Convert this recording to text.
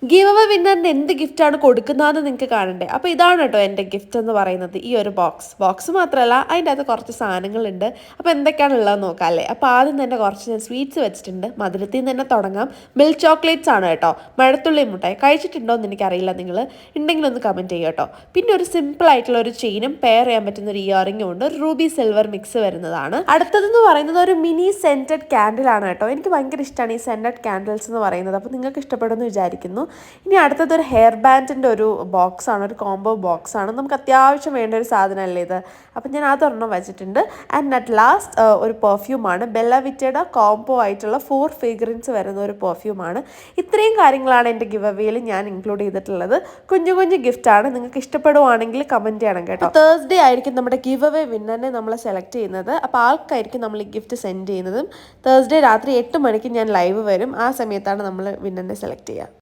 Give away വിന്നറിന് എന്ത് ഗിഫ്റ്റാണ് കൊടുക്കുന്നതെന്ന് നിങ്ങൾക്ക് കാണണ്ടേ. അപ്പോൾ ഇതാണ് കേട്ടോ എൻ്റെ ഗിഫ്റ്റ് എന്ന് പറയുന്നത്. ഈ ഒരു ബോക്സ് മാത്രമല്ല, അതിൻ്റെ അകത്ത് കുറച്ച് സാധനങ്ങളുണ്ട്. അപ്പോൾ എന്തൊക്കെയാണ് ഉള്ളതെന്ന് നോക്കാം അല്ലേ. അപ്പോൾ ആദ്യം തന്നെ കുറച്ച് ഞാൻ സ്വീറ്റ്സ് വെച്ചിട്ടുണ്ട്. മധുരത്തിൽ നിന്ന് തന്നെ തുടങ്ങാം. മിൽക്ക് ചോക്ലേറ്റ്സ് ആണ് കേട്ടോ. മഴത്തുള്ളി മുട്ടായി കഴിച്ചിട്ടുണ്ടോ എന്ന് എനിക്കറിയില്ല, നിങ്ങൾ ഉണ്ടെങ്കിൽ ഒന്ന് കമൻറ്റ് ചെയ്യുക കേട്ടോ. പിന്നെ ഒരു സിമ്പിൾ ആയിട്ടുള്ള ഒരു ചെയിനും പെയർ ചെയ്യാൻ പറ്റുന്ന ഒരു ഇയറിംഗും ഉണ്ട്. റൂബി സിൽവർ മിക്സ് വരുന്നതാണ്. അടുത്തതെന്ന് പറയുന്നത് ഒരു മിനി സെൻറ്റഡ് ക്യാൻഡിലാണ് കേട്ടോ. എനിക്ക് ഭയങ്കര ഇഷ്ടമാണ് ഈ സെൻറ്റഡ് ക്യാൻഡിൽസ് എന്ന് പറയുന്നത്. അപ്പോൾ നിങ്ങൾക്ക് ഇഷ്ടപ്പെടുമെന്ന് വിചാരിക്കുന്നു. ഇനി അടുത്തതൊരു ഹെയർ ബാൻഡിൻ്റെ ഒരു ബോക്സാണ്, ഒരു കോംബോ ബോക്സാണ്. നമുക്ക് അത്യാവശ്യം വേണ്ട ഒരു സാധനമല്ലേ ഇത്. അപ്പം ഞാൻ അതൊരെണ്ണം വെച്ചിട്ടുണ്ട്. ആൻഡ് അറ്റ് ലാസ്റ്റ് ഒരു പെർഫ്യൂമാണ്. ബെല്ല വിറ്റയുടെ കോംബോ ആയിട്ടുള്ള 4 ഫ്രേഗ്രൻസ് വരുന്ന ഒരു പെർഫ്യൂമാണ്. ഇത്രയും കാര്യങ്ങളാണ് എൻ്റെ ഗിവ് അവേയിൽ ഞാൻ ഇൻക്ലൂഡ് ചെയ്തിട്ടുള്ളത്. കുഞ്ഞു കുഞ്ഞു ഗിഫ്റ്റാണ്. നിങ്ങൾക്ക് ഇഷ്ടപ്പെടുവാണെങ്കിൽ കമൻറ്റ് ചെയ്യണം കേട്ടോ. തേഴ്സ്ഡേ ആയിരിക്കും നമ്മുടെ ഗിവ് അവേ വിന്നറിനെ നമ്മൾ സെലക്ട് ചെയ്യുന്നത്. അപ്പോൾ ആൾക്കായിരിക്കും നമ്മൾ ഈ ഗിഫ്റ്റ് സെൻഡ് ചെയ്യുന്നതും. തേഴ്സ്ഡേ രാത്രി 8 മണിക്ക് ഞാൻ ലൈവ് വരും. ആ സമയത്താണ് നമ്മൾ വിന്നറിനെ സെലക്ട് ചെയ്യുക.